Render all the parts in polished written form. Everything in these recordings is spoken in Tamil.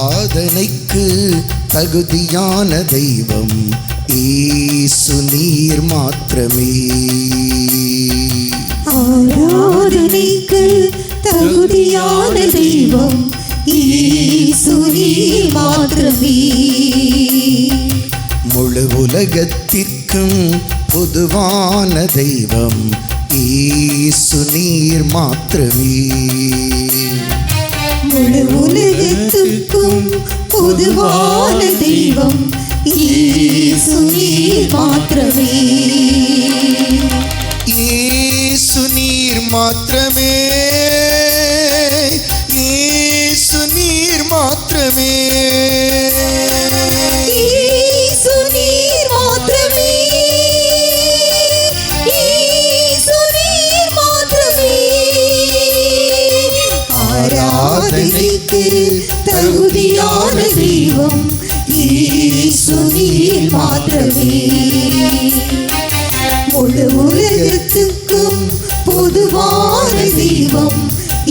ஆராதனைக்கு தகுதியான தெய்வம் இயேசு நீர் மாத்திரமே. ஆராதனைக்கு தகுதியான தெய்வம் இயேசு நீர் மாத்திரமே. முழு உலகத்திற்கும் பொதுவான தெய்வம் இயேசு நீர் மாத்திரமே. முழு உலகத்துக்கும் பொதுவான தெய்வம் இயேசு நீர் மாத்திரமே. இயேசு நீர் மாத்திரமே. இயேசு நீர் மாத்திரமே. இயேசு நீர் மாத்திரமே. இயேசு நீர் மாத்திரமே. ஆராதனைக்கு தகுதியான தெய்வம் இயேசு நீர் மாத்திரமே. முழு உலகத்துக்கும் பொதுவான தெய்வம்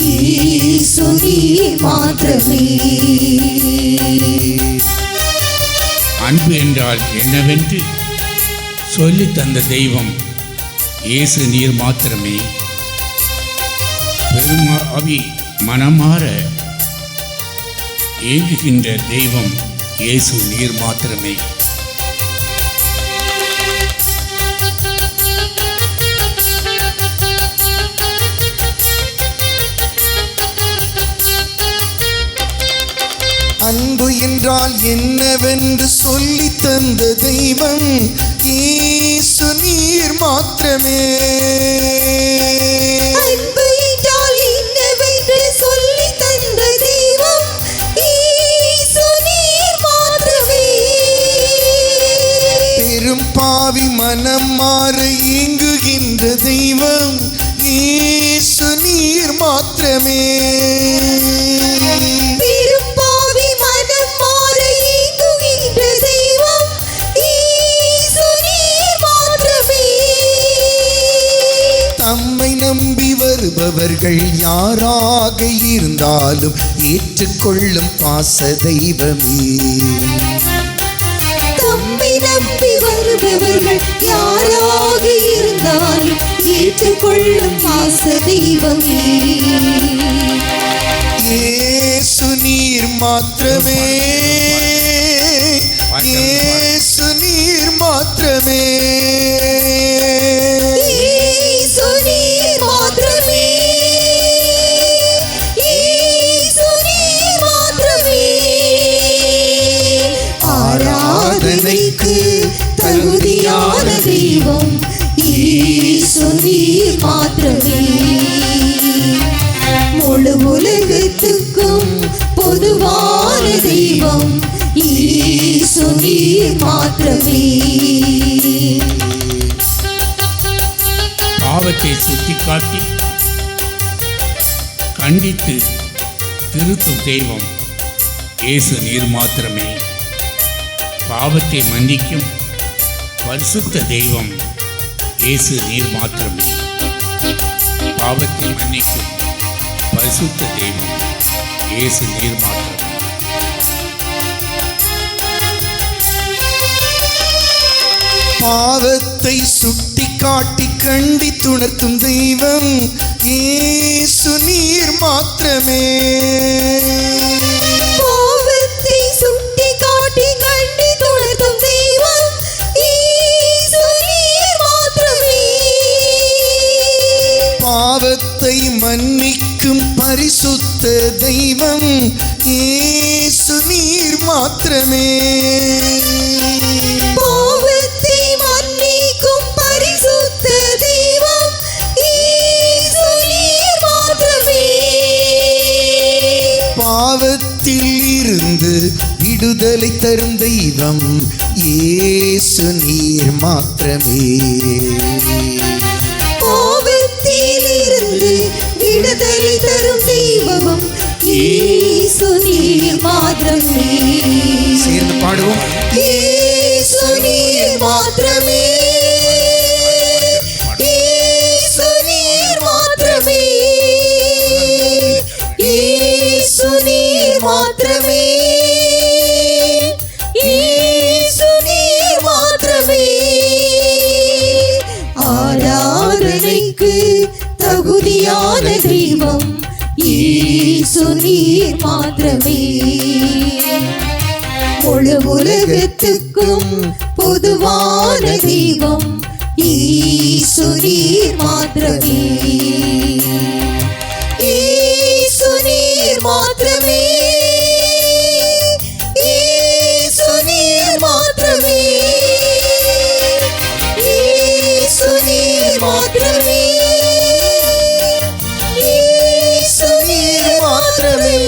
இயேசு நீர் மாத்திரமே. அன்பு என்றால் என்னவென்று சொல்லி தந்த தெய்வம் இயேசு நீர் மாத்திரமே. பெருமாவி மனமாற ஏங்குகின்ற தெய்வம் இயேசு நீர் மாத்திரமே. அன்பு என்றால் என்னவென்று சொல்லி தந்த தெய்வம் இயேசு நீர் மாத்திரமே. அன்பு என்றால் என்னவென்று சொல்லி தந்த தெய்வம் இயேசு நீர் மாத்திரமே. பெரும் பாவி மனம் மாற ஏங்குகின்ற தெய்வம் இயேசு நீர் மாத்திரமே. தம்மை நம்பி வருபவர்கள் யாராக இருந்தாலும் ஏற்றுக்கொள்ளும் பாச தெய்வமே. தம்மை நம்பி வருபவர்கள் யாராக இருந்தாலும் ஏற்றுக்கொள்ளும் பாச தெய்வமே. இயேசு நீர் மாத்திரமே. இயேசு நீர் மாத்திரமே. ஆராதனைக்கு தகுதியான தெய்வம் இயேசு நீர் மாத்திரமே. முழு உலகத்துக்கும் பொதுவான தெய்வம் இயேசு நீர் மாத்திரமே. பாவத்தை சுட்டிக்காட்டி கண்டித்து திருத்தும் தெய்வம் இயேசு நீர் மாத்திரமே. பாவத்தை மன்னிக்கும் பரிசுத்த தெய்வம் இயேசு நீர் மாத்திரமே. பாவத்தை மன்னிக்கும் பரிசுத்த தெய்வம் இயேசு நீர் மாத்திரமே. பாவத்தை சுட்டி காட்டி கண்டித்துணர்த்தும் தெய்வம் இயேசு நீர் மாத்திரமே. பாவத்தை சுட்டி காட்டி கண்டித்துணர்த்தும் தெய்வம் இயேசு நீர் மாத்திரமே. பாவத்தை மன்னிக்கும் பரிசுத்த தெய்வம் இயேசு நீர் மாத்திரமே. பாவத்தை மன்னிக்கும் பரிசுத்த தெய்வம் இயேசு நீர் மாத்திரமே. பாவத்தில் இருந்து விடுதலை தரும் தெய்வம் இயேசு நீர் மாத்திரமே. பாவத்தில் இருந்து விடுதலை தரும் தெய்வம் இயேசு நீர் மாத்திரமே. சேர்ந்து பாடுவோம். இயேசு நீர் மாத்திரமே. இயேசு நீர் மாத்திரமே. இயேசு நீர் மாத்திரமே. நீர் மாத்திரமே. முழு உலகத்துக்கும் பொதுவான தெய்வம் இயேசு நீர் மாத்திரமே. இயேசு நீர் மாத்திரமே. இயேசு நீர் மாத்திரமே. இயேசு நீர் மாத்திரமே. இயேசு நீர் மாத்திரமே.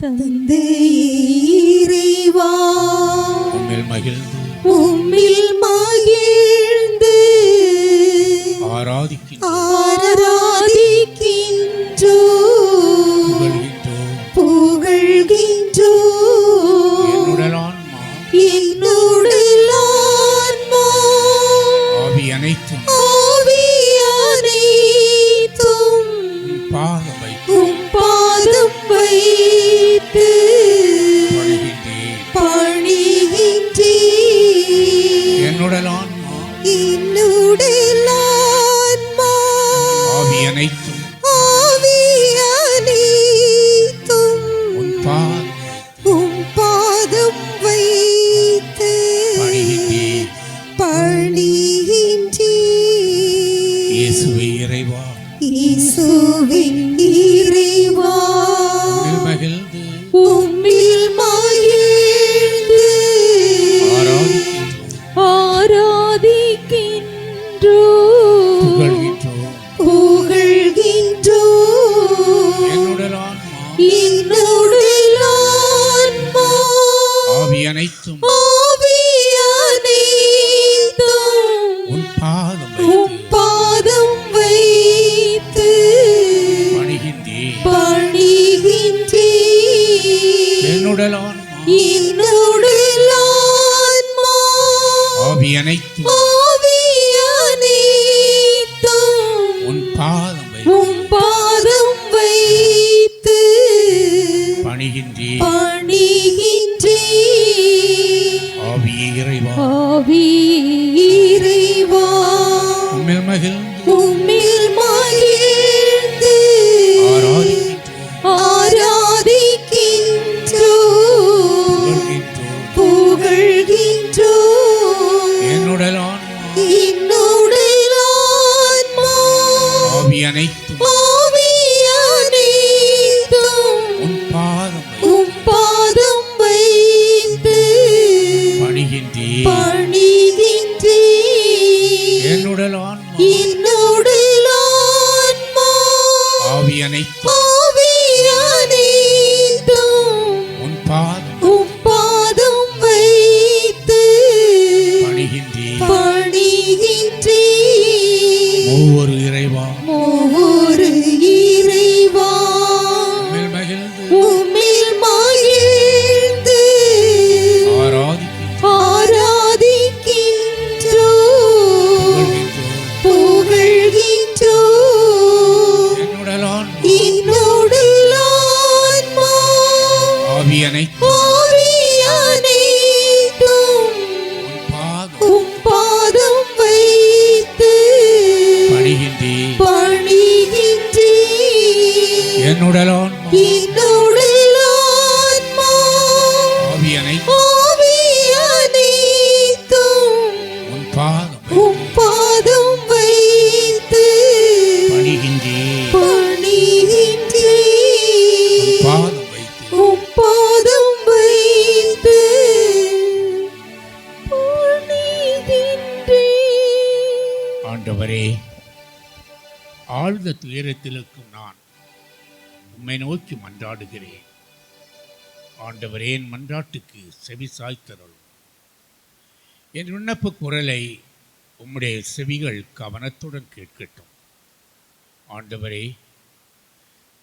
தந்தை இறைவா, உம்மில் மகிழ்ந்து உம்மில் மகிழ்ந்து ஆராதிக்கின்றோம், புகழ்கின்றோம். என்னுடல் ஆன்மா என்னுடல் ஆன்மா ஆவி அனைத்தும் ஆவி அனைத்தும் உம் பாதம் வைத்து உம் பாதம் வைத்து பணிகின்றேன். பணிகின்றேன். என்னுடல் ஆன்மா என்னுடல் ஆன்மா ஆவி அனைத்தும் ஆவி அனைத்தும் உன் பாதம் உம் பாதம் வைத்து பணிகின்றேன். பணிகின்றேன். இயேசுவே இறைவா, இயேசுவின் இறைவா, உம்மில் மகிழ்ந்து உம்மில் மகிழ்ந்து ஆராதிக்கின்றோம், ஆராதிக்கின்றோம், புகழ்கின்றோம். புகழ்கின்றோம். என்னுடல் ஆன்மா என்னுடல் ஆன்மா ஆவி அனைத்தும் ஆவி அனைத்தும் உன் பாதம் உம் வைத்து பாதம் வைத்து பணிகின்றேன். பணிகின்றேன். என்னுடல் ஆன்மா என்னுடல் ஆன்மா ஆவி அனைத்தும் ஆவி அனைத்தும் உன் பாதம் உம் வைத்து பாதம் வைத்து பணிகின்றேன். பணிகின்றேன். ஆவியே இறைவா, ஆவி இறைவா, உம்மில் மகிழ்ந்து உம்மில் மகிழ்ந்து ஆராதிக்கின்றோம், ஆராதிக்கின்றோம், புகழ்கின்றோம். புகழ்கின்றோம். என்னுடல் ஆன்மா என்னுடல் ஆன்மா ஆவி அனைத்தும் ஆவி அனைத்தும் உன் பாதம் வைத்து உம் பாதம் வைத்து பணிகின்றேன். பணிகின்றேன். என்னுடல் ஆன்மா என்னுடல் ஆன்மா ஆவி அனைத்தும் ஆவி அனைத்தும் உன் பாதம் உம் பாதம் வைத்து பணிகின்றேன். பணிகின்றேன். ஒவ்வொரு இறைவா, ஒவ்வொரு இறைவா, உம்மில் மகிழ்ந்து உம்மில் மகிழ்ந்து ஆராதிக்கின்றோம், ஆராதிக்கின்றோம், புகழ்கின்றோம். புகழ்கின்றோம். என்னுடல் ஆன்மா என்னுடல் ஆன்மா ஆவி அனைத்தும் ஆவி அனைத்தும் உன் பாதம் உம் பாதம் வைத்து பணிகின்றேன். பணிகின்றேன். என்னுடல் ஆன்மா என்னுடல் ஆன்மா ஆவி அனைத்தும் ஆவி அனைத்தும் உன் பாதம் உம் பாதம் வைத்து பணிகின்றேன். பணிகின்றேன். உன் பாதம் வைத்து உம் பாதம் வைத்து பணிகின்றேன். ஆண்டவரே, ஆழ்ந்த துயரத்திலுக்கும் நான் உம்மை நோக்கி மன்றாடுகிறேன். ஆண்டவரே, என் மன்றாட்டுக்கு செவி சாய்த்தருளும். என் விண்ணப்ப குரலை உம்முடைய செவிகள் கவனத்துடன் கேட்கட்டும். ஆண்டவரே,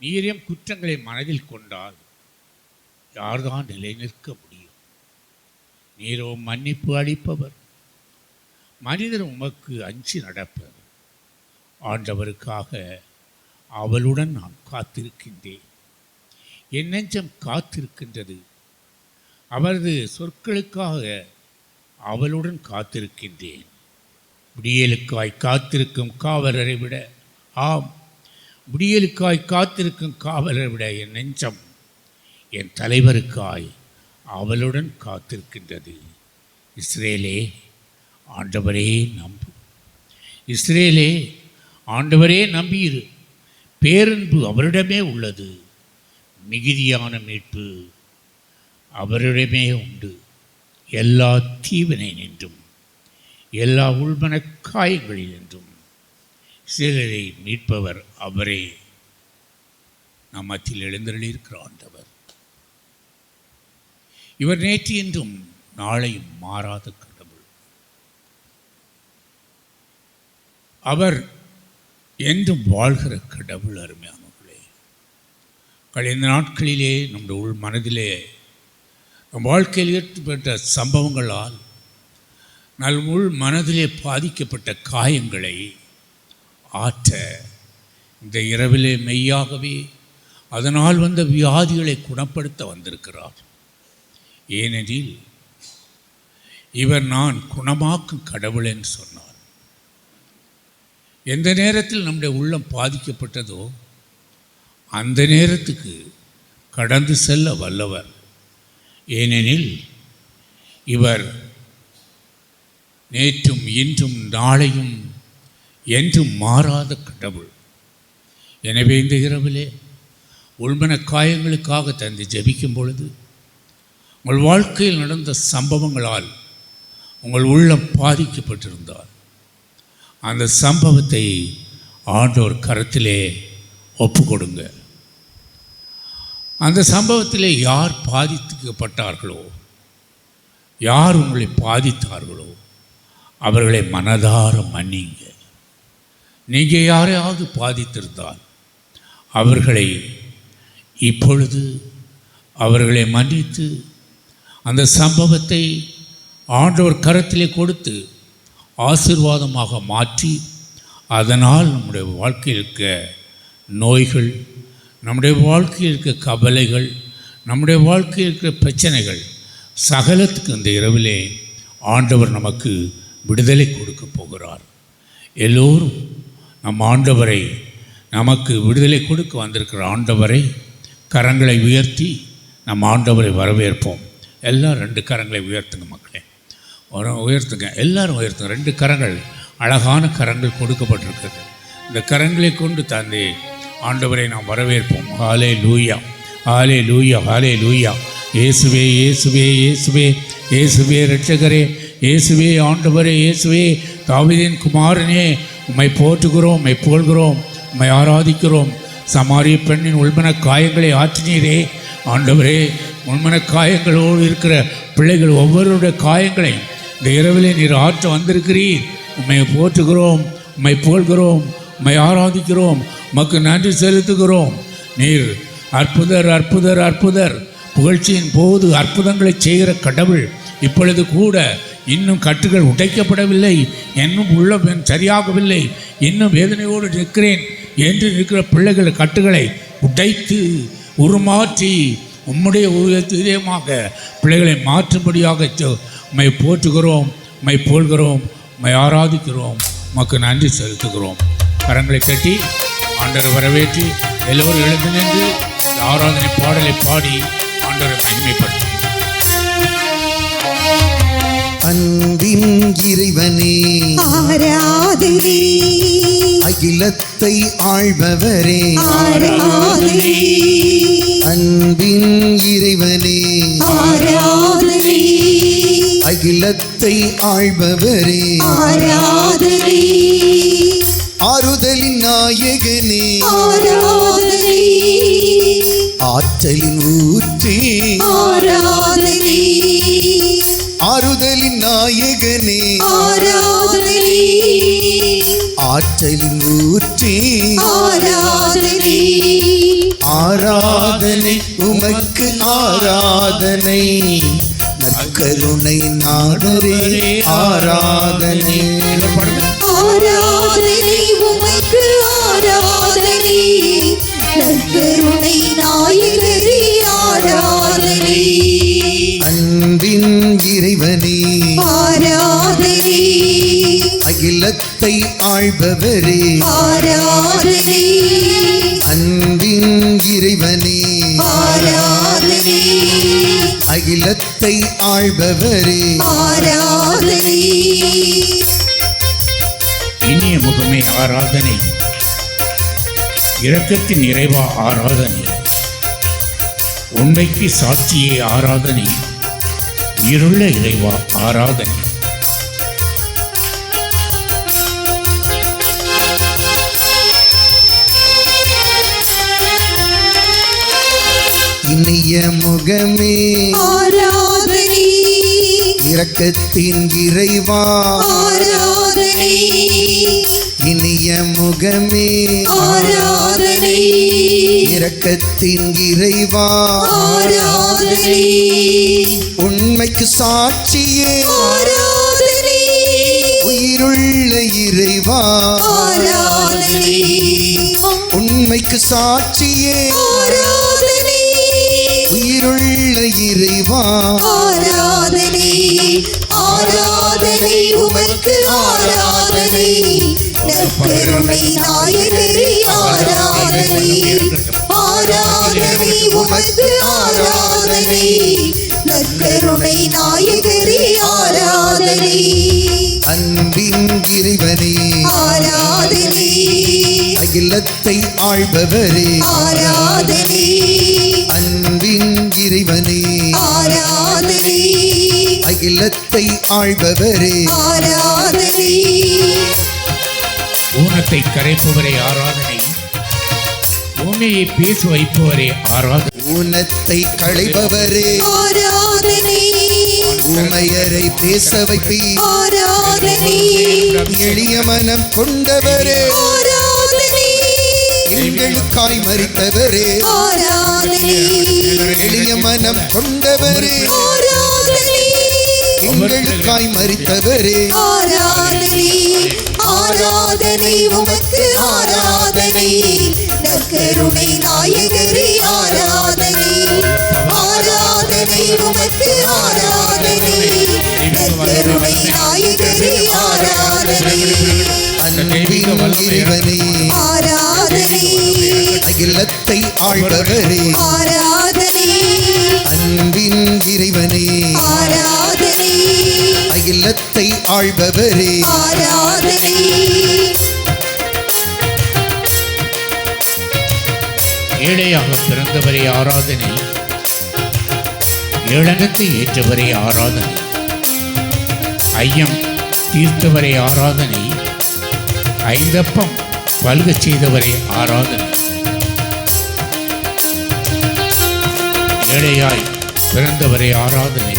நீர் எம் குற்றங்களை மனதில் கொண்டால் யார்தான் நிலை நிற்க முடியும்? நீரோ மன்னிப்பு அளிப்பவர், மனிதர் உமக்கு அஞ்சி நடப்பவர். ஆண்டவருக்காக அவளுடன் நான் காத்திருக்கின்றேன். என் நெஞ்சம் காத்திருக்கின்றது. அவரது சொற்களுக்காக அவளுடன் காத்திருக்கின்றேன். விடியலுக்காய் காத்திருக்கும் காவலரை விட, ஆம், விடியலுக்காய் காத்திருக்கும் காவலரை விட என் நெஞ்சம் என் தலைவருக்காய் அவளுடன் காத்திருக்கின்றது. இஸ்ரேலே, ஆண்டவரே நம்பு. இஸ்ரேலே, ஆண்டவரே நம்பியிரு. பேரன்பு அவரிடமே உள்ளது. மிகுதியான மீட்பு அவரிடமே உண்டு. எல்லா தீவினை நின்றும் எல்லா உள்மன காயங்களில் நின்றும் சிலரை மீட்பவர் அவரே. நம் மத்தியில் எழுந்தருளியிருக்கிற ஆண்டவர். இவர் நேற்று என்றும் நாளையும் மாறாத கடவுள். அவர் என்றும் வாழ்கிற கடவுள். அருமையானவர்களே, கழிந்த நாட்களிலே நம்முடைய உள் மனதிலே நம் வாழ்க்கையில் ஏற்பட்ட சம்பவங்களால் நம் உள் மனதிலே பாதிக்கப்பட்ட காயங்களை ஆற்ற இந்த இரவிலே மெய்யாகவே அதனால் வந்த வியாதிகளை குணப்படுத்த வந்திருக்கிறார். ஏனெனில் இவர் நான் குணமாக்கும் கடவுள் என்று சொன்னார். எந்த நேரத்தில் நம்முடைய உள்ளம் பாதிக்கப்பட்டதோ அந்த நேரத்துக்கு கடந்து செல்ல வல்லவர். ஏனெனில் இவர் நேற்றும் இன்றும் நாளையும் என்றும் மாறாத கடவுள். எனவே இந்த இரவிலே உள்மன காயங்களுக்காக தந்து ஜெபிக்கும் பொழுது உங்கள் வாழ்க்கையில் நடந்த சம்பவங்களால் உங்கள் உள்ளம் பாதிக்கப்பட்டிருந்தால் அந்த சம்பவத்தை ஆண்டவர் கரத்திலே ஒப்பு கொடுங்க. அந்த சம்பவத்திலே யார் பாதிக்கப்பட்டார்களோ, யார் உங்களை பாதித்தார்களோ அவர்களை மனதார மன்னிங்க. நீங்கள் யாரையாவது பாதித்திருந்தால் அவர்களை இப்பொழுது அவர்களை மன்னித்து அந்த சம்பவத்தை ஆண்டவர் கரத்திலே கொடுத்து ஆசீர்வாதமாக மாற்றி அதனால் நம்முடைய வாழ்க்கையில் இருக்க நோய்கள், நம்முடைய வாழ்க்கையில் இருக்க கவலைகள், நம்முடைய வாழ்க்கையில் இருக்கிற பிரச்சனைகள் சகலத்துக்கு இந்த இரவிலே ஆண்டவர் நமக்கு விடுதலை கொடுக்க போகிறார். எல்லோரும் நம் ஆண்டவரை, நமக்கு விடுதலை கொடுக்க வந்திருக்கிற ஆண்டவரை கரங்களை உயர்த்தி நம் ஆண்டவரை வரவேற்போம். எல்லாம் 2 கரங்களை உயர்த்துங்க மக்களே, உயர்த்துங்க, எல்லாரும் உயர்த்துங்க. 2 கரங்கள், அழகான கரங்கள் கொடுக்கப்பட்டிருக்கிறது. இந்த கரங்களை கொண்டு தந்தை ஆண்டவரை நாம் வரவேற்போம். ஹாலே லூயா, ஹாலே லூயா, ஹாலே லூயா. இயேசுவே, இயேசுவே, இயேசுவே, இயேசுவே இரட்சகரே, இயேசுவே ஆண்டவரே, இயேசுவே தாவீதின் குமாரனே, உம்மை போற்றுகிறோம், உம்மை புகழ்கிறோம், உம்மை ஆராதிக்கிறோம். சமாரிய பெண்ணின் உள்மன காயங்களை ஆற்றினீரே ஆண்டவரே. உள்மன காயங்களோடு இருக்கிற பிள்ளைகள் ஒவ்வொருடைய காயங்களையும் இந்த இரவிலே நீர் ஆற்ற வந்திருக்கிறீர். உம்மை போற்றுகிறோம், உம்மை புகழ்கிறோம், உம்மை ஆராதிக்கிறோம், உமக்கு நன்றி செலுத்துகிறோம். நீர் அற்புதர், அற்புதர், அற்புதர். புகழ்ச்சியின் போது அற்புதங்களை செய்கிற கடவுள். இப்பொழுது கூட இன்னும் கட்டுகள் உடைக்கப்படவில்லை, இன்னும் உள்ளம் சரியாகவில்லை, இன்னும் வேதனையோடு நிற்கிறேன் என்று இருக்கிற பிள்ளைகள் கட்டுகளை உடைத்து உருமாற்றி உம்முடைய இதயமாக பிள்ளைகளை மாற்றும்படியாக உம்மை போற்றுகிறோம், உம்மை போல்கிறோம், உம்மை ஆராதிக்கிறோம், உமக்கு நன்றி செலுத்துகிறோம். கரங்களை கட்டி ஆண்டவரை வரவேற்றி எல்லோரும் எழுந்து நின்று ஆராதனை பாடலை பாடி ஆண்டவரை மகிமைப்படுத்தும். அன்பின் இறைவனே ஆராதனை, அகிலத்தை ஆள்பவரே ஆராதனை, அன்பின் இறைவனே ஆராதனை, அகிலத்தை ஆள்பவரே ஆராதனை, ஆறுதலின் நாயகனே ஆராதனை, ஆற்றலின் ஊற்றே ஆராதனை, ஆறுதலின் நாயகனே ஆராதனை, ஆற்றலின் ஊற்றே ஆராதனை, ஆராதனை உமக்கு ஆராதனை, நற்கருணை நாடரே ஆராதனை. ஆராதனை உமக்கு ஆராதனை, நற்கருணை நாயகரே ஆராதனை, அன்பின் இறைவனே அகிலத்தை ஆள்பவரே ஆராதனை அன்பின் இறைவனே ஆராதனை அகிலத்தை ஆள்பவரே ஆராதனை இனிய முகமே ஆராதனை, இரக்கத்தின் நிறைவா ஆராதனை, உண்மைக்கு சாட்சியே ஆராதனை, இருள இறைவா ஆராதனை. இனிய முகமே ஆராதனை இரக்கத்தின் இறைவா ஆராதனை இனிய முகமே ஆராதனை இரக்கத்தின் இறைவா ஆராதனை உண்மைக்கு சாட்சியே ஆராதனை உயிருள்ள இறைவா ஆராதனை உண்மைக்கு சாட்சியே ஆராதனை உயிருள்ள இறைவா ஆராதனை ஆராதனை உமக்கு ஆராதனை நற்கருணை நாயகரே ஆராதனை ஆராதனை உமக்கு ஆராதனை நற்கருணை நாயகரே ஆராதனை அன்பின் இறைவனே ஆராதனை அகிலத்தை ஆள்பவரே ஆராதனை அன்பின் இறைவனே ஆராதனை அகிலத்தை ஆள்பவரே ஆராதனை ஊனத்தை கரைப்பவரே ஆராதனை, ஊமையை பேச வைப்பவரே ஆராதனை. ஊனத்தை களைபவரே ஆராதனை ஊமையரை பேச வைப்பி ஆராதனை எளிய மனம் கொண்டவரே ஆராதனை எங்களுக்காய் மரித்தவரே ஆராதனை எளிய மனம் கொண்டவரே ஆராதனை எங்களுக்காய் மரித்தவரே ஆராதனை ஆராதனை உமக்கு ஆராதனை நற்கருணை நாயகரே ஆராதனை ஆராதனை உமக்கு ஆராதனை நற்கருணை நாயகரே ஆராதனை அன்பின் இறைவனே ஆராதனை அகிலத்தை ஆள்பவரே ஆராதனை அன்பின் இறைவனே ஆராதனை அகிலத்தை ஆள்பவரே ஆராதனை ஏழையாக பிறந்தவரே ஆராதனை, ஏளனத்தை ஏற்றவரே ஆராதனை, ஐயம் தீர்த்தவரே ஆராதனை, ஐந்தப்பம் பல்கச் செய்தவரே ஆராதனை. ஏழையாய் பிறந்தவரே ஆராதனை,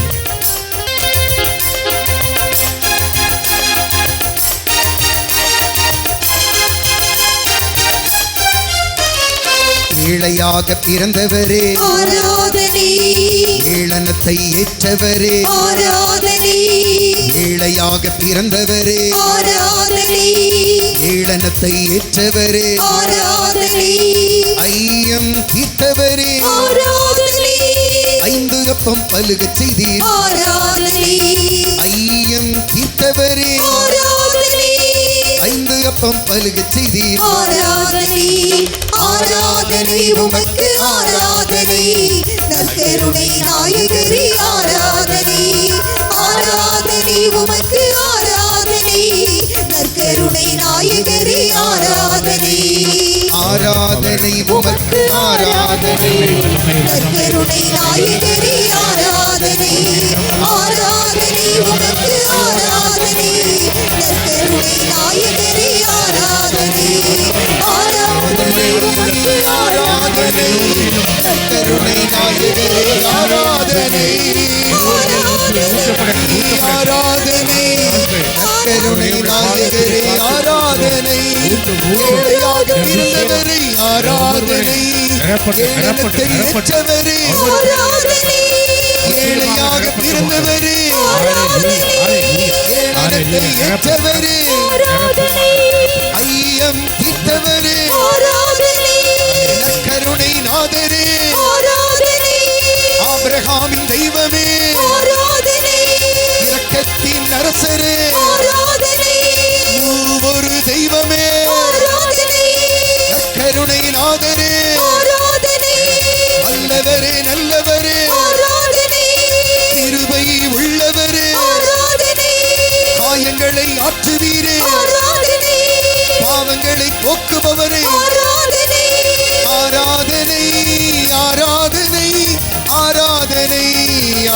ஏழையாக பிறந்தவரே ஆராதனை ஏளனத்தை ஏற்றவரே ஆராதனை ஏழையாக பிறந்தவரே ஆராதனை ஏளனத்தை ஏற்றவரே ஆராதனை ஐயம் தீர்த்தவரே ஆராதனை ஐந்து அப்பம் பலுகச் செய்தீர் ஆராதனை ஐயம் தீர்த்தவரே ஆராதனை ஐந்து அப்பம் பலுகச் செய்தீர் ஆராதனை ஆராதனை உமக்கு ஆராதனை நற்கருணை நாயகரே ஆராதனை ஆராதனை உமக்கு ஆராதனை நற்கருணை நாயகரே ஆராதனை ஆராதனை உமக்கு ஆராதனை நற்கருணை நாயகரே ஆராதனை ஆராதனை உமக்கு ஆராதனை நற்கருணை நாயகரே ஆராதனை ஆராதனை உமக்கு ஆராதனை கருணை நாயகரே ஆராதனை ஆராதனை கருணை நாயகரே ஆராதனை ஏழையாக பிறந்தவரை ஆராதனை ஏளனத்தை ஏற்றவரே ஏழையாக பிறந்தவரே ஏளனத்தை ஏற்றவரே ஐயம் தீர்த்தவரே கருணை நாதரே ஆபிரகாமின் தெய்வமே இரக்கத்தின் அரசரே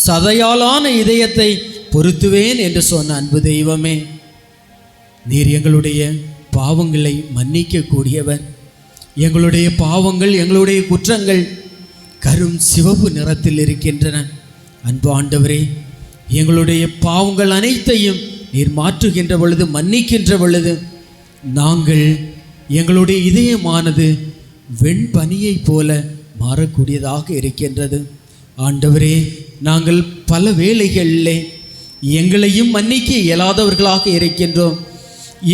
சதையாலான இதயத்தை பொருத்துவேன் என்று சொன்ன அன்பு தெய்வமே, நீர் எங்களுடைய பாவங்களை மன்னிக்க கூடியவர். எங்களுடைய பாவங்கள், எங்களுடைய குற்றங்கள் கரும் சிவப்பு நிறத்தில் இருக்கின்றன. அன்பு ஆண்டவரே, எங்களுடைய பாவங்கள் அனைத்தையும் நீர் மாற்றுகின்ற பொழுது, மன்னிக்கின்ற பொழுது, நாங்கள் எங்களுடைய இதயமானது வெண்பனியைப் போல மாறக்கூடியதாக இருக்கின்றது. ஆண்டவரே, நாங்கள் பல வேளைகளிலே எங்களையும் மன்னிக்க இயலாதவர்களாக இருக்கின்றோம்.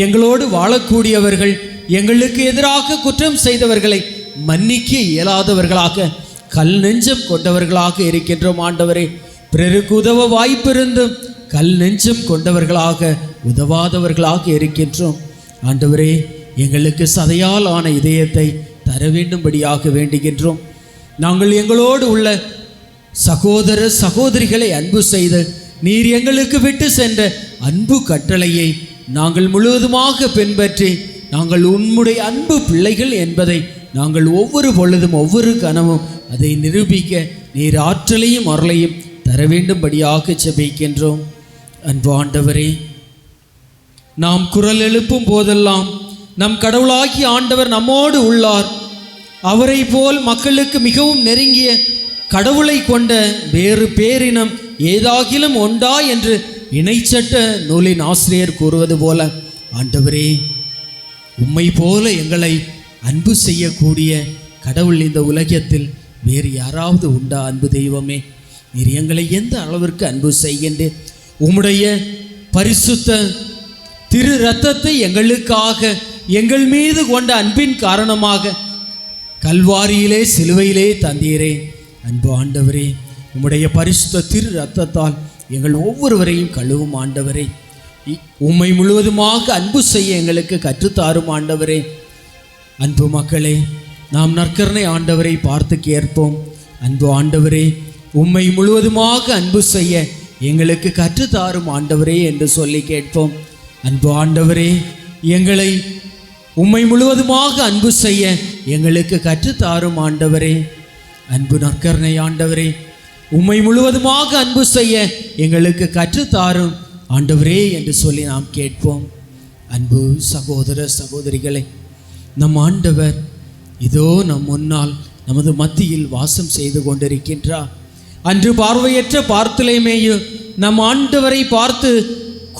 எங்களோடு வாழக்கூடியவர்கள், எங்களுக்கு எதிராக குற்றம் செய்தவர்களை மன்னிக்க இயலாதவர்களாக, கல் நெஞ்சம் கொண்டவர்களாக இருக்கின்றோம். ஆண்டவரே, பிறருக்கு உதவ வாய்ப்பிருந்தும் கல் நெஞ்சம் கொண்டவர்களாக, உதவாதவர்களாக இருக்கின்றோம். ஆண்டவரே, எங்களுக்கு சதையால் ஆன இதயத்தை தர வேண்டும்படியாக வேண்டுகின்றோம். நாங்கள் எங்களோடு உள்ள சகோதர சகோதரிகளை அன்பு செய்து நீர் எங்களுக்கு விட்டு சென்ற அன்பு கட்டளையை நாங்கள் முழுவதுமாக பின்பற்றி, நாங்கள் உம்முடைய அன்பு பிள்ளைகள் என்பதை நாங்கள் ஒவ்வொரு பொழுதும் ஒவ்வொரு கணமும் அதை நிரூபிக்க நீர் ஆற்றலையும் அருளையும் தர வேண்டும்படியாக ஜெபிக்கின்றோம். அன்பு ஆண்டவரே, நாம் குரல் எழுப்பும் போதெல்லாம் நம் கடவுளாகிய ஆண்டவர் நம்மோடு உள்ளார். அவரை போல் மக்களுக்கு மிகவும் நெருங்கிய கடவுளை கொண்ட வேறு பேரினம் ஏதாகிலும் உண்டா என்று இணைச்சட்ட நூலின் ஆசிரியர் கூறுவது போல, ஆண்டவரே, உம்மை போல எங்களை அன்பு செய்யக்கூடிய கடவுள் இந்த உலகத்தில் வேறு யாராவது உண்டா? அன்பு தெய்வமே, நீர் எங்களை எந்த அளவிற்கு அன்பு செய்கின்றேன். உம்முடைய பரிசுத்த திரு இரத்தத்தை எங்களுக்காக, எங்கள் மீது கொண்ட அன்பின் காரணமாக கல்வாரியிலே சிலுவையிலே தந்தீரே. அன்பு ஆண்டவரே, உம்முடைய பரிசுத்த திரு இரத்தத்தால் எங்கள் ஒவ்வொருவரையும் கழுவும் ஆண்டவரே. உம்மை முழுவதுமாக அன்பு செய்ய எங்களுக்கு கற்றுத்தாரும் ஆண்டவரே. அன்பு மக்களே, நாம் நற்கருணை ஆண்டவரை பார்த்து கேட்போம். அன்பு ஆண்டவரே, உம்மை முழுவதுமாக அன்பு செய்ய எங்களுக்கு கற்றுத்தாரும் ஆண்டவரே என்று சொல்லி கேட்போம். அன்பு ஆண்டவரே, எங்களை உம்மை முழுவதுமாக அன்பு செய்ய எங்களுக்கு கற்றுத்தாரும் ஆண்டவரே. அன்பு நற்கருணை ஆண்டவரே, உம்மை முழுவதுமாக அன்பு செய்ய எங்களுக்கு கற்றுத்தாரும் ஆண்டவரே என்று சொல்லி நாம் கேட்போம். அன்பு சகோதர சகோதரிகளே, நம் ஆண்டவர் இதோ நம் முன்னால் நமது மத்தியில் வாசம் செய்து கொண்டிருக்கின்றார். அன்று பார்வையற்ற பார்த்திலேமேயு நம் ஆண்டவரை பார்த்து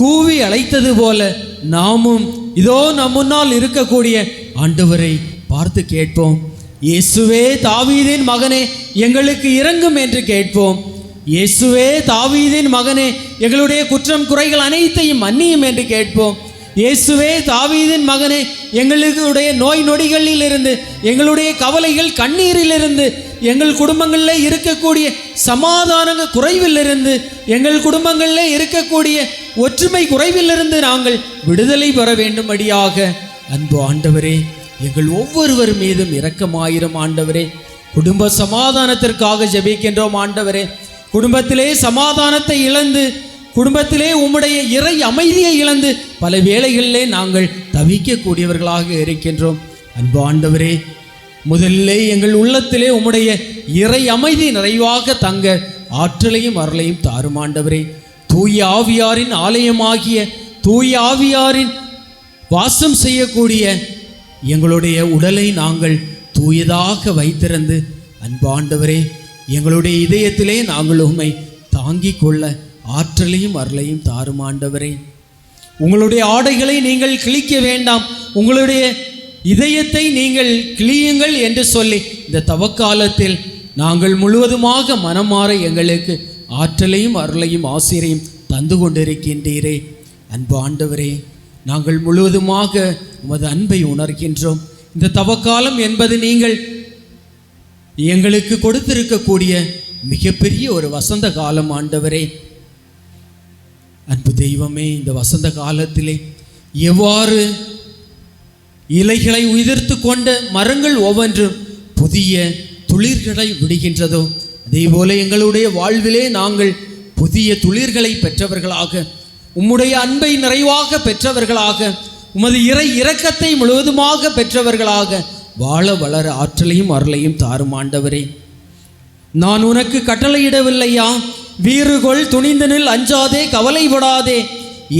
கூவி அழைத்தது போல, நாமும் இதோ நம் முன்னால் இருக்கக்கூடிய ஆண்டவரை பார்த்து கேட்போம். இயேசுவே தாவீதின் மகனே, எங்களுக்கு இரங்கும் என்று கேட்போம். இயேசுவே தாவீதின் மகனே, எங்களுடைய குற்றம் குறைகள் அனைத்தையும் மன்னியும் என்று கேட்போம். இயேசுவே தாவீதின் மகனே, எங்களுடைய நோய் நொடிகளில் இருந்து, எங்களுடைய கவலைகள் கண்ணீரிலிருந்து, எங்கள் குடும்பங்களில் இருக்கக்கூடிய சமாதான குறைவிலிருந்து, எங்கள் குடும்பங்களில் இருக்கக்கூடிய ஒற்றுமை குறைவிலிருந்து நாங்கள் விடுதலை பெற வேண்டும்படியாக அன்பு ஆண்டவரே, எங்கள் ஒவ்வொருவர் மீதும் இரக்கமாயிரும் ஆண்டவரே. குடும்ப சமாதானத்திற்காக ஜெபிக்கின்றோம் ஆண்டவரே. குடும்பத்திலே சமாதானத்தை இழந்து, குடும்பத்திலே உம்முடைய இறை அமைதியை இழந்து பல வேளைகளிலே நாங்கள் தவிக்கக்கூடியவர்களாக இருக்கின்றோம். அன்பு ஆண்டவரே, முதலிலே எங்கள் உள்ளத்திலே உம்முடைய இறை அமைதி நிறைவாக தங்க ஆற்றலையும் அருளையும் தாரும் ஆண்டவரே. தூய ஆவியாரின் ஆலயமாகிய தூய ஆவியாரின் வாசம் செய்யக்கூடிய எங்களுடைய உடலை நாங்கள் தூயதாக வைத்திருந்து, அன்பு ஆண்டவரே, எங்களுடைய இதயத்திலே நாங்கள் உம்மை தாங்கிக் கொள்ள ஆற்றலையும் அருளையும் தாரும் ஆண்டவரே. உங்களுடைய ஆடைகளை நீங்கள் கிழிக்க வேண்டாம், உங்களுடைய இதயத்தை நீங்கள் கிழியுங்கள் என்று சொல்லி இந்த தவக்காலத்தில் நாங்கள் முழுவதுமாக மனமாற எங்களுக்கு ஆற்றலையும் அருளையும் ஆசிரியையும் தந்து கொண்டிருக்கின்றீரே. அன்பு ஆண்டவரே, நாங்கள் முழுவதுமாக உமது அன்பை உணர்கின்றோம். இந்த தவக்காலம் என்பது நீங்கள் எங்களுக்கு கொடுத்திருக்கக்கூடிய மிகப்பெரிய ஒரு வசந்த காலம் ஆண்டவரே. அன்பு தெய்வமே, இந்த வசந்த காலத்திலே எவ்வாறு இலைகளை உதிர்த்து கொண்ட மரங்கள் ஒவ்வொன்றும் புதிய துளிர்களை விடுகின்றதோ, அதே போல எங்களுடைய வாழ்விலே நாங்கள் புதிய துளிர்களை பெற்றவர்களாக, உம்முடைய அன்பை நிறைவாக பெற்றவர்களாக, உமது இறை இரக்கத்தை முழுவதுமாக பெற்றவர்களாக வாழ வளர ஆற்றலையும் அருளையும் தாரும் ஆண்டவரே. நான் உனக்கு கட்டளையிடவில்லையா? வீறுகொள் துணிந்தனில் அஞ்சாதே கவலைப்படாதே,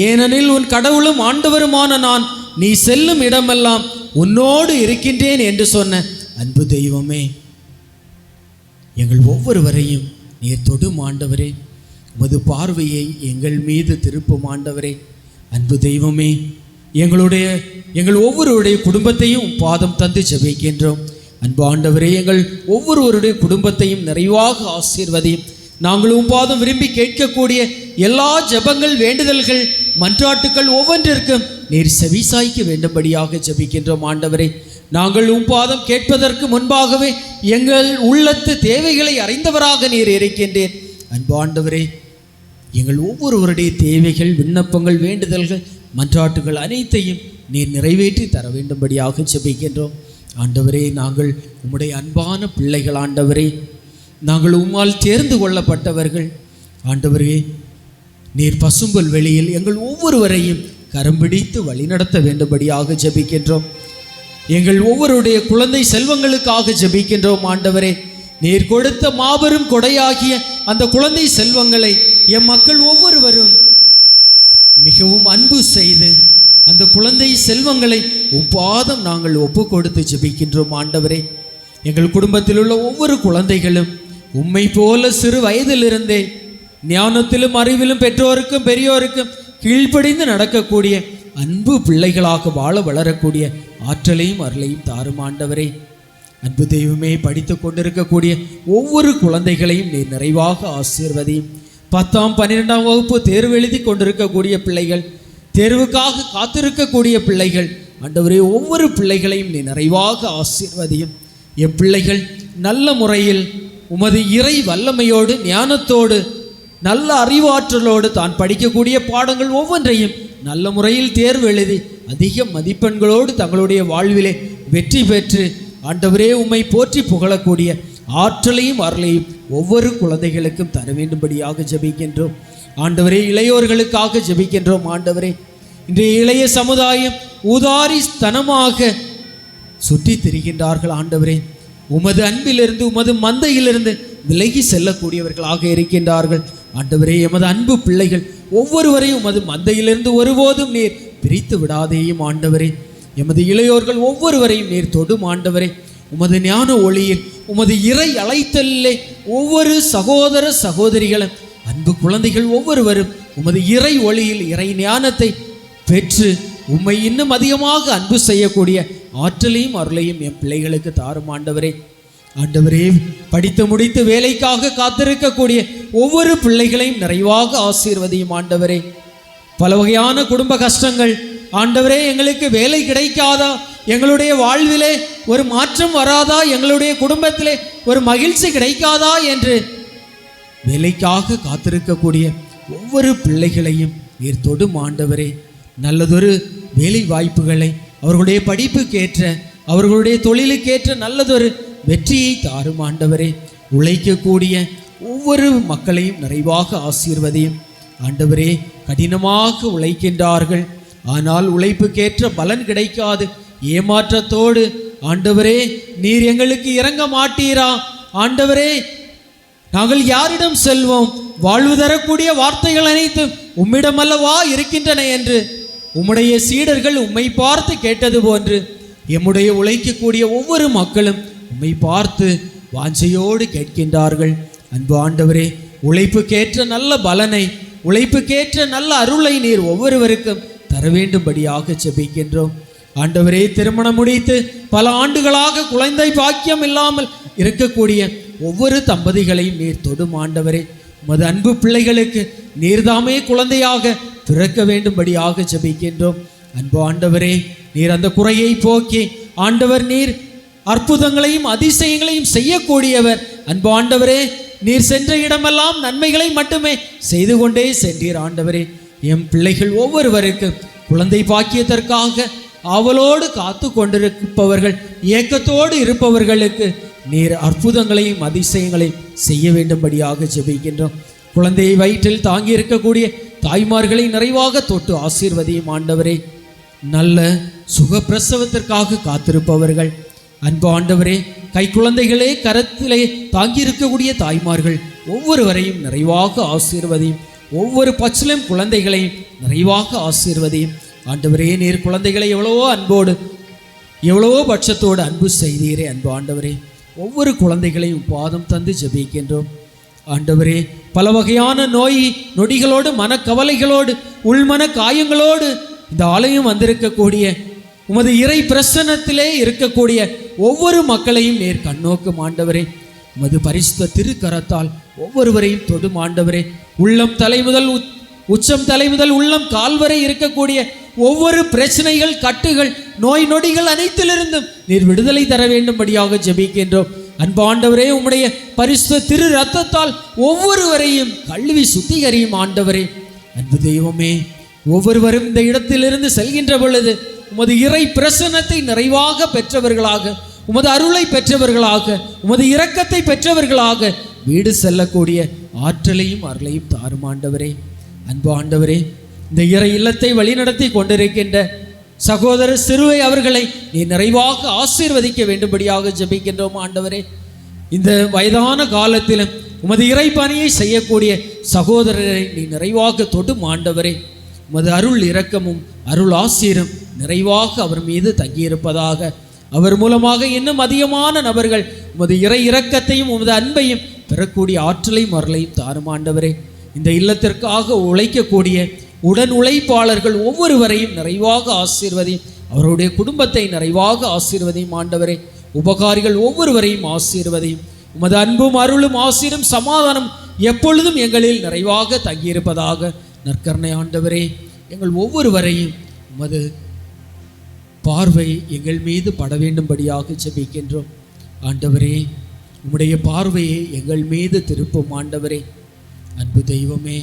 ஏனெனில் உன் கடவுளும் ஆண்டவருமான நான் நீ செல்லும் இடமெல்லாம் உன்னோடு இருக்கின்றேன் என்று சொன்ன அன்பு தெய்வமே, எங்கள் ஒவ்வொருவரையும் நீர் தொடும் ஆண்டவரே. உமது பார்வையை எங்கள் மீது திருப்பும் ஆண்டவரே. அன்பு தெய்வமே, எங்கள் ஒவ்வொருவருடைய குடும்பத்தையும் பாதம் தந்து ஜெபிக்கின்றோம். அன்பு ஆண்டவரே, எங்கள் ஒவ்வொருவருடைய குடும்பத்தையும் நிறைவாக ஆசீர்வதியும். நாங்கள் பாதம் விரும்பி கேட்கக்கூடிய எல்லா ஜெபங்கள், வேண்டுதல்கள், மன்றாட்டுக்கள் ஒவ்வொன்றிற்கும் நீர் செவிசாய்க்க வேண்டும்படியாக ஜெபிக்கின்றோம் ஆண்டவரே. நாங்கள் பாதம் கேட்பதற்கு முன்பாகவே எங்கள் உள்ளத்து தேவைகளை அறிந்தவராக நீர் இருக்கின்றேன். அன்பு ஆண்டவரே, எங்கள் ஒவ்வொருவருடைய தேவைகள், விண்ணப்பங்கள், வேண்டுதல்கள், மன்றாட்டுகள் அனைத்தையும் நீர் நிறைவேற்றி தர வேண்டும்படியாக ஜெபிக்கின்றோம் ஆண்டவரே. நாங்கள் உம்முடைய அன்பான பிள்ளைகள் ஆண்டவரே. நாங்கள் உம்மால் தேர்ந்து கொள்ளப்பட்டவர்கள் ஆண்டவரே. நீர் பசும்புல் வெளியில் எங்கள் ஒவ்வொருவரையும் கரம் பிடித்து வழிநடத்த வேண்டும்படியாக ஜெபிக்கின்றோம். எங்கள் ஒவ்வொருடைய குழந்தை செல்வங்களுக்காக ஜெபிக்கின்றோம் ஆண்டவரே. நீர் கொடுத்த மாபெரும் கொடையாகிய அந்த குழந்தை செல்வங்களை எம் மக்கள் ஒவ்வொருவரும் மிகவும் அன்பு செய்து அந்த குழந்தை செல்வங்களை பாதம் நாங்கள் ஒப்பு கொடுத்து ஜெபிக்கின்றோம் ஆண்டவரே. எங்கள் குடும்பத்தில் உள்ள ஒவ்வொரு குழந்தைகளும் உம்மை போல சிறு வயதிலிருந்தே ஞானத்திலும் அறிவிலும் பெற்றோருக்கும் பெரியோருக்கும் கீழ்ப்படிந்து நடக்கக்கூடிய அன்பு பிள்ளைகளாக வாழ வளரக்கூடிய ஆற்றலையும் அருளையும் தாரும் ஆண்டவரே. அன்பு தெய்வமே, படித்து கொண்டிருக்கக்கூடிய ஒவ்வொரு குழந்தைகளையும் நீர் நிறைவாக ஆசீர்வதியும். 10ஆம் 12ஆம் வகுப்பு தேர்வு எழுதி கொண்டிருக்கக்கூடிய பிள்ளைகள், தேர்வுக்காக காத்திருக்கக்கூடிய பிள்ளைகள் ஆண்டவரே, ஒவ்வொரு பிள்ளைகளையும் நீ நிறைவாக ஆசீர்வதியும். என் பிள்ளைகள் நல்ல முறையில் உமது இறை வல்லமையோடு, ஞானத்தோடு, நல்ல அறிவாற்றலோடு தான் படிக்கக்கூடிய பாடங்கள் ஒவ்வொன்றையும் நல்ல முறையில் தேர்வு எழுதி அதிக மதிப்பெண்களோடு தங்களுடைய வாழ்விலே வெற்றி பெற்று ஆண்டவரே உம்மை போற்றி புகழக்கூடிய ஆற்றலையும் அருளையும் ஒவ்வொரு குழந்தைகளுக்கும் தர வேண்டும்படியாக ஜெபிக்கின்றோம் ஆண்டவரே. இளையோர்களுக்காக ஜெபிக்கின்றோம் ஆண்டவரே. இன்றைய இளைய சமுதாயம் ஊதாரித்தனமாக சுற்றி திரிகின்றார்கள் ஆண்டவரே. உமது அன்பிலிருந்து, உமது மந்தையிலிருந்து விலகி செல்லக்கூடியவர்களாக இருக்கின்றார்கள் ஆண்டவரே. எமது அன்பு பிள்ளைகள் ஒவ்வொருவரையும் உமது மந்தையிலிருந்து ஒருபோதும் நீர் பிரித்து விடாதேயும் ஆண்டவரே. எமது இளையோர்கள் ஒவ்வொருவரையும் நீர் தொடும் ஆண்டவரே. உமது ஞான ஒளியில், உமது இறை அழைத்தலிலே ஒவ்வொரு சகோதர சகோதரிகளும், அன்பு குழந்தைகள் ஒவ்வொருவரும் உமது இறை ஒளியில் இறை ஞானத்தை பெற்று உம்மை இன்னும் அதிகமாக அன்பு செய்யக்கூடிய ஆற்றலையும் அருளையும் என் பிள்ளைகளுக்கு தாரும் ஆண்டவரே. ஆண்டவரே, படித்து முடித்து வேலைக்காக காத்திருக்கக்கூடிய ஒவ்வொரு பிள்ளைகளையும் நிறைவாக ஆசீர்வதியும் ஆண்டவரே. பல வகையான குடும்ப கஷ்டங்கள் ஆண்டவரே, எங்களுக்கு வேலை கிடைக்காதா, எங்களுடைய வாழ்விலே ஒரு மாற்றம் வராதா, எங்களுடைய குடும்பத்திலே ஒரு மகிழ்ச்சி கிடைக்காதா என்று வேலைக்காக காத்திருக்கக்கூடிய ஒவ்வொரு பிள்ளைகளையும் நீர் தொடும் ஆண்டவரே. நல்லதொரு வேலை வாய்ப்புகளை, அவர்களுடைய படிப்புக்கேற்ற, அவர்களுடைய தொழிலுக்கேற்ற நல்லதொரு வெற்றியை தாரும் ஆண்டவரே. உழைக்கக்கூடிய ஒவ்வொரு மக்களையும் நிறைவாக ஆசீர்வதியும் ஆண்டவரே. கடினமாக உழைக்கின்றார்கள், ஆனால் உழைப்புக்கேற்ற பலன் கிடைக்காது ஏமாற்றத்தோடு ஆண்டவரே நீர் எங்களுக்கு இறங்க மாட்டீரா ஆண்டவரே. நாங்கள் யாரிடம் செல்வோம்? வாழ்வு தரக்கூடிய வார்த்தைகள் அனைத்தும் உம்மிடம் அல்லவா இருக்கின்றன என்று உம்முடைய சீடர்கள் உம்மை பார்த்து கேட்டது போன்று எம்முடைய உழைக்கக்கூடிய ஒவ்வொரு மக்களும் உம்மை பார்த்து வாஞ்சையோடு கேட்கின்றார்கள். அன்பு ஆண்டவரே, உழைப்புக்கேற்ற நல்ல பலனை, உழைப்புக்கேற்ற நல்ல அருளை நீர் ஒவ்வொருவருக்கும் தர வேண்டும்படியாக ஜெபிக்கின்றோம் ஆண்டவரே. திருமணம் முடித்து பல ஆண்டுகளாக குழந்தை பாக்கியம் இல்லாமல் இருக்கக்கூடிய ஒவ்வொரு தம்பதிகளையும் நீர் தொடும் ஆண்டவரே. உமது அன்பு பிள்ளைகளுக்கு நீர்தாமே குழந்தையாக பிறக்க வேண்டும்படியாக ஜெபிக்கின்றோம். அன்பு ஆண்டவரே, நீர் அந்த குறையை போக்கி ஆண்டவர் நீர் அற்புதங்களையும் அதிசயங்களையும் செய்யக்கூடியவர். அன்பு ஆண்டவரே, நீர் சென்ற இடமெல்லாம் நன்மைகளை மட்டுமே செய்து கொண்டே சென்றீர் ஆண்டவரே. எம் பிள்ளைகள் ஒவ்வொருவருக்கும் குழந்தை பாக்கியத்திற்காக ஆவலோடு காத்து கொண்டிருப்பவர்கள், ஏக்கத்தோடு இருப்பவர்களுக்கு நீர் அற்புதங்களையும் அதிசயங்களையும் செய்ய வேண்டும்படியாக ஜெபிக்கின்றோம். குழந்தையை வயிற்றில் தாங்கி இருக்கக்கூடிய தாய்மார்களை நிறைவாக தொட்டு ஆசீர்வதியும் ஆண்டவரே. நல்ல சுகப்பிரசவத்திற்காக காத்திருப்பவர்கள், அன்பு ஆண்டவரே, கை குழந்தைகளே கரத்திலே தாங்கியிருக்கக்கூடிய தாய்மார்கள் ஒவ்வொருவரையும் நிறைவாக ஆசீர்வதியும். ஒவ்வொரு பச்சிலம் குழந்தைகளையும் நிறைவாக ஆசீர்வதியும். ஆண்டவரே, நீர் குழந்தைகளை எவ்வளவோ அன்போடு எவ்வளவோ பட்சத்தோடு அன்பு செய்தீரே. அன்பு ஆண்டவரே, ஒவ்வொரு குழந்தைகளையும் பாதம் தந்து ஜெபிக்கின்றோம். ஆண்டவரே, பல வகையான நோய் நொடிகளோடு மனக்கவலைகளோடு உள்மன காயங்களோடு இந்த ஆலயம் வந்திருக்கக்கூடிய உமது இறை பிரசன்னத்திலே இருக்கக்கூடிய ஒவ்வொரு மக்களையும் நேர் கண்ணோக்கும் ஆண்டவரே. உமது பரிசுத்த திருக்கரத்தால் ஒவ்வொருவரையும் தொடும் ஆண்டவரே. உள்ளம் தலைமுதல் உச்சம் தலைமுதல் உள்ளம் கால்வரை இருக்கக்கூடிய ஒவ்வொரு பிரச்சனைகள், கட்டுகள், நோய் நொடிகள் அனைத்திலிருந்தும் நீர் விடுதலை தர வேண்டும்படியாக ஜெபிக்கின்றோம். அன்பாண்டவரே, உம்முடைய பரிசுத்த திரு ரத்தத்தால் ஒவ்வொருவரையும் கழுவி சுத்திகரியும் ஆண்டவரே. அன்பு தெய்வமே, ஒவ்வொருவரும் இந்த இடத்திலிருந்து செல்கின்ற பொழுது உமது இறை பிரசன்னத்தை நிறைவாக பெற்றவர்களாக, உமது அருளை பெற்றவர்களாக, உமது இரக்கத்தை பெற்றவர்களாக வீடு செல்லக்கூடிய ஆற்றலையும் அருளையும் தாரும் ஆண்டவரே. அன்பு ஆண்டவரே, இந்த இறை இல்லத்தை வழிநடத்தி கொண்டிருக்கின்ற சகோதர சிறுவை அவர்களை நீ நிறைவாக ஆசீர்வதிக்க வேண்டும்படியாக ஜெபிக்கின்றோம் ஆண்டவரே. இந்த வயதான காலத்திலும் உமது இறை பணியை செய்யக்கூடிய சகோதரரை நீ நிறைவாக தொடும் ஆண்டவரே. உமது அருள் இரக்கமும் அருள் ஆசீரும் நிறைவாக அவர் மீது தங்கியிருப்பதாக. அவர் மூலமாக இன்னும் அதிகமான நபர்கள் உமது இறை இரக்கத்தையும் உமது அன்பையும் பெறக்கூடிய ஆற்றலையும் அருளையும் தாரும் ஆண்டவரே. இந்த இல்லத்திற்காக உழைக்கக்கூடிய உடன் உழைப்பாளர்கள் ஒவ்வொருவரையும் நிறைவாக ஆசீர்வதியும். அவருடைய குடும்பத்தை நிறைவாக ஆசீர்வதியும் ஆண்டவரே. உபகாரிகள் ஒவ்வொருவரையும் ஆசீர்வதியும். உமது அன்பும் அருளும் ஆசீரும் சமாதானம் எப்பொழுதும் எங்களில் நிறைவாக தங்கியிருப்பதாக. நற்கருணை ஆண்டவரே, எங்கள் ஒவ்வொருவரையும் உமது பார்வை எங்கள் மீது பட வேண்டும்படியாக ஜெபிக்கின்றோம் ஆண்டவரே. உம்முடைய பார்வையை எங்கள் மீது திருப்பும் ஆண்டவரே. அன்பு தெய்வமே,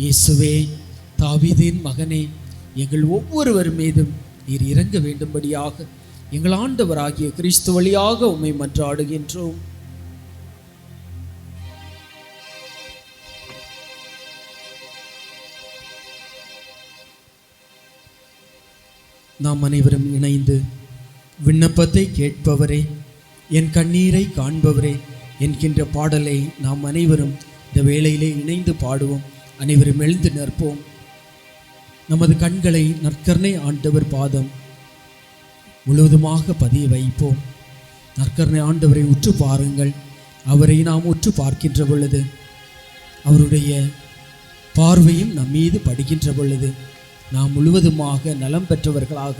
இயேசுவே, தாவீதின் மகனே, எங்கள் ஒவ்வொருவர் மீதும் நீர் இறங்க வேண்டும்படியாக எங்கள் ஆண்டவராகிய கிறிஸ்து வழியாக உம்மை மன்றாடுகின்றோம். நாம் அனைவரும் இணைந்து விண்ணப்பத்தை கேட்பவரே, என் கண்ணீரை காண்பவரே என்கின்ற பாடலை நாம் அனைவரும் இந்த வேளையிலே இணைந்து பாடுவோம். அனைவரும் எழுந்து நிற்போம். நமது கண்களை நற்கருணை ஆண்டவர் பாதம் முழுவதுமாக பதிய வைப்போம். நற்கருணை ஆண்டவரை உற்று பாருங்கள். அவரை நாம் உற்று பார்க்கின்ற பொழுது அவருடைய பார்வையும் நம் மீது படுகின்ற பொழுது நாம் முழுவதுமாக நலம் பெற்றவர்களாக,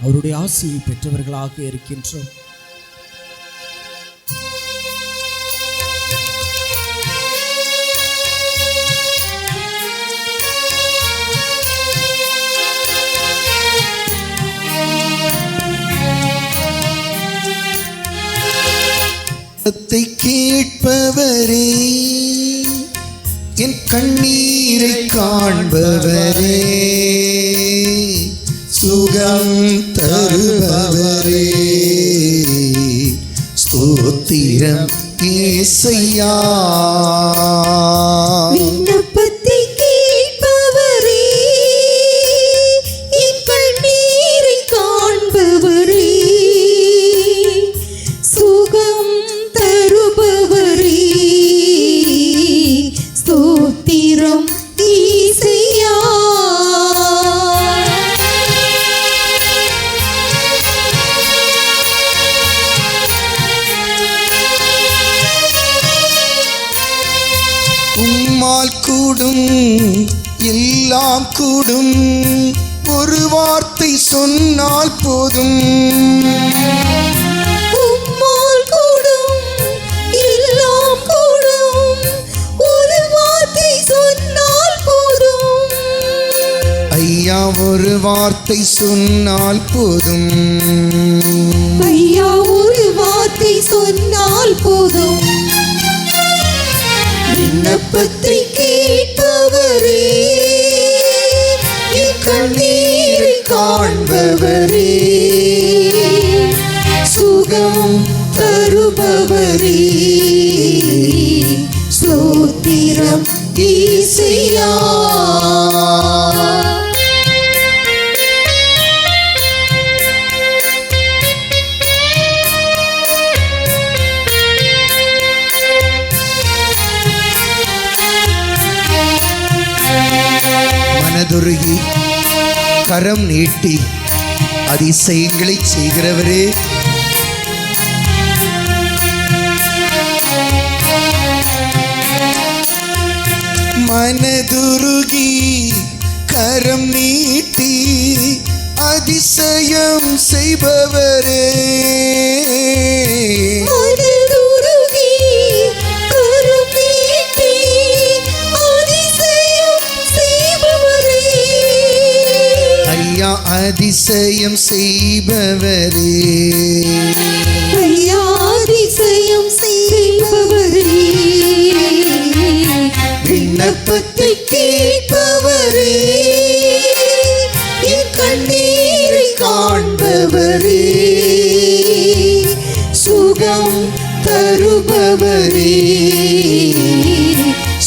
அவருடைய ஆசியை பெற்றவர்களாக இருக்கின்றோம். கேட்பவரே, என் கண்ணீரை காண்பவரே, சுகம் தருபவரே, ஸ்தோத்திரம் இயேசையா. விண்ணப்பத்தை கேட்பவரே, என் கண்ணீரை காண்பவரே, சுகம் தருபவரே, ஸ்தோத்திரம் இயேசையா. உம்மால் கூடும் எல்லாம் கூடும், ஒரு வார்த்தை சொன்னால் போதும். உம்மால் கூடும் எல்லாம் கூடும், ஒரு வார்த்தை சொன்னால் போதும். ஐயா, ஒரு வார்த்தை சொன்னால் போதும். ஐயா, ஒரு வார்த்தை சொன்னால் போதும். விண்ணப்பத்தை கேட்பவரே, என் கண்ணீரை காண்பவரே, சுகம் தருபவரே, ஸ்தோத்திரம் இயேசையா. கரம் நீட்டி அதிசயங்களை செய்கிறவரே, மனதுருகி கரம் நீட்டி அதிசயம் செய்பவரே, மனதுருகி கரம் நீட்டி அதிசயம் செய்பவரே, ஐயா அதிசயம் செய்பவரே, ஐயா அதிசயம் செய்பவரே, விண்ணப்பத்தை கேட்பவரே, என் கண்ணீரை காண்பவரே, சுகம் தருபவரே,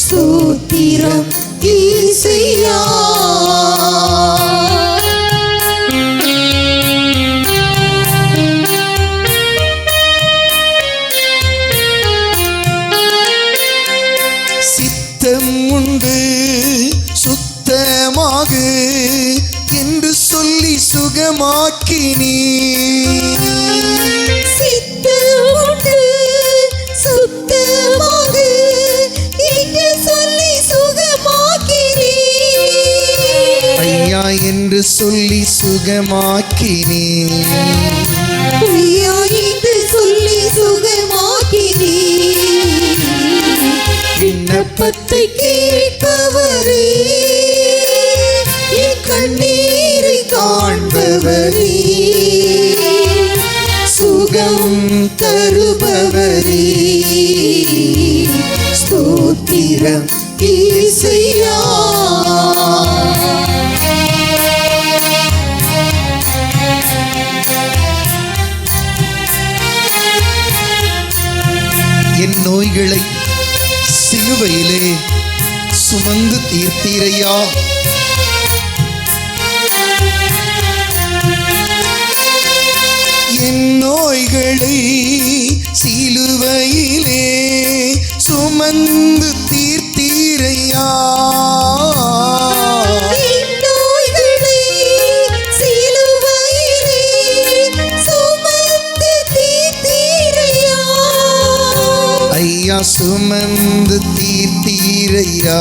ஸ்தோத்திரம் இயேசையா. சித்தம் உண்டு சுத்தமாக என்று சொல்லி சுகமாக்கினீ, சித்தமுண்டு சுத்தமாக என்று சொல்லி சுகமாக்கினீ, ஐயா என்று சொல்லி சுகமாக்கினீ, ஐயா என்று சொல்லி சுகமாக்கினீ, விண்ணப்பத்தை கேட்பவரே, என் கண்ணீரை காண்பவரே, சுகம் தருபவரே, ஸ்தோத்திரம் இயேசையா. என் நோய்களை சிலுவையிலே சுமந்து தீர்த்தீரையா, என் நோய்களை சிலுவையிலே சுமந்து தீர்த்தீரையா, என் நோய்களை சிலுவையிலே சுமந்து தீர்த்தீரையா, ஐயா சுமந்து தீர்த்தீரையா,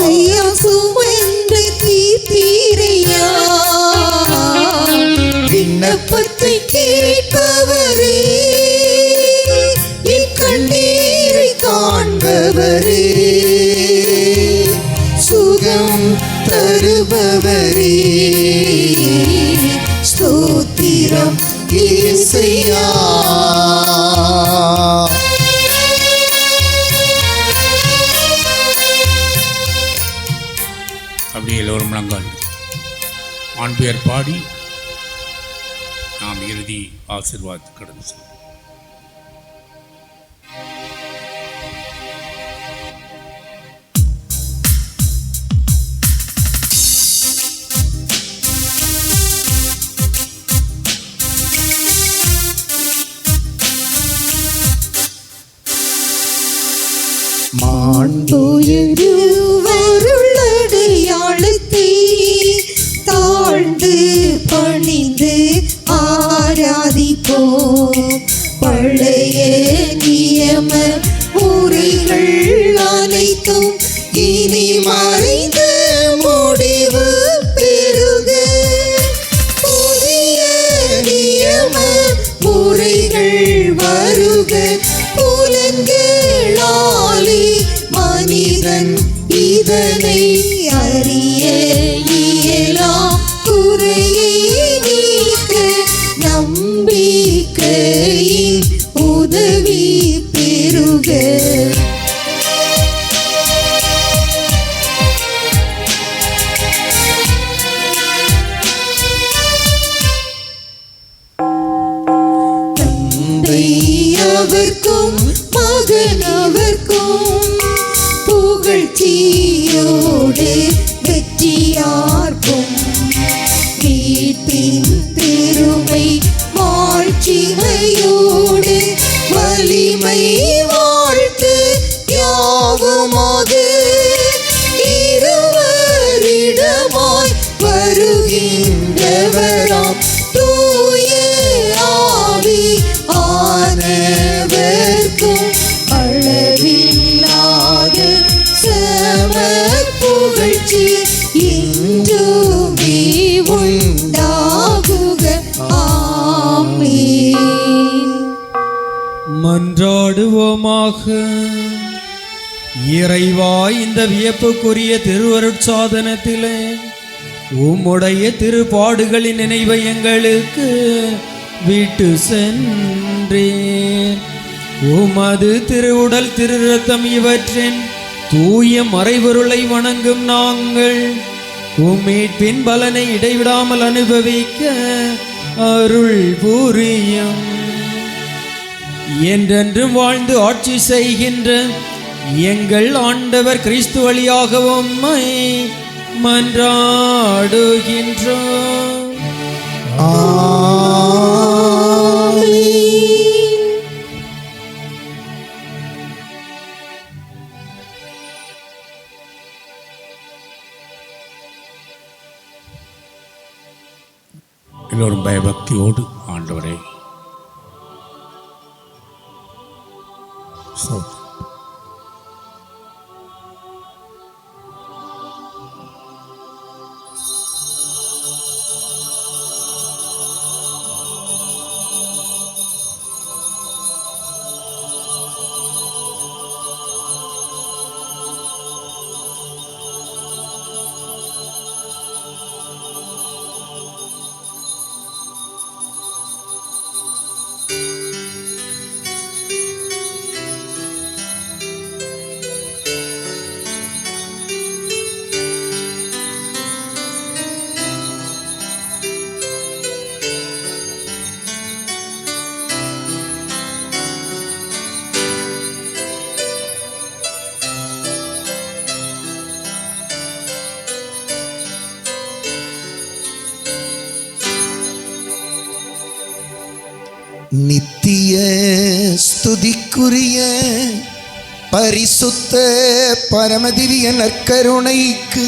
ஐயா சுமந்து தீர்த்தீரையா, விண்ணப்பத்தை கேட்பவரே, என் கண்ணீரை காண்பவரே, சுகம் தருபவரே, ஸ்தோத்திரம் இயேசையா. அப்படியே எல்லோரும் முழங்கால் ஆண் பெயர் பாடி நாம் இறுதி ஆசீர்வாதத்தை கடந்து செல்வோம். மாண்புயருவருளடையாளத்தை தாழ்ந்து பணிந்து ஆராதிப்போம், பழைய நியம முறைகள் அனைத்தும் இனி மறைந்து முடிவு பெறுக, புதிய நியம முறைகள் வருக, புலன்களாலே மனிதன் இதனை அறிய இயலாம், குறையை நீக்க நம்பிக்கையின் உதவி பெறுக. தந்தை அவர்க்கும் மகன் அவர்க்கும் புகழ்ச்சியோடு வெற்றியார்க்கும், வீட்டின் பெருமை வாழ்ச்சிமையோடு வலிமை வாழ்த்து யாவுமாக இருவரிடமாய் தூய ஆவி ஆனவர்க்கும் அளவில்லாத சம புகழ்ச்சி இன்றுமே உண்டாகுக. ஆமென். மன்றாடுவோமாக. இறைவா, இந்த வியப்புக்குரிய திருவருட்சாதனத்திலே உம்முடைய திருப்பாடுகளின் நினைவை எங்களுக்கு விட்டு சென்றேன். உமது திருவுடல் திரு ரத்தம் இவற்றின் தூய மறைபொருளை வணங்கும் நாங்கள் உம்மீட்பின் பலனை இடைவிடாமல் அனுபவிக்க அருள் புரியும். என்றென்றும் வாழ்ந்து ஆட்சி செய்கின்ற எங்கள் ஆண்டவர் கிறிஸ்து வழியாக உம்மை மன்றாடுகின்றோம். எல்லோரும் பயபக்தியோடு ஆண்டவரே ஸ்தோத்திரம். நித்திய ஸ்துதிக்குரிய பரிசுத்த பரமதிவிய நற்கருணைக்கு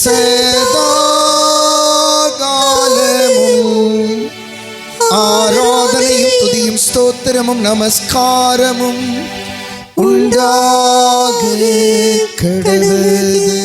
சதாகாலமும் ஆராதனையும் துதியும் ஸ்தோத்திரமும் நமஸ்காரமும் உண்டாக கடவுளே.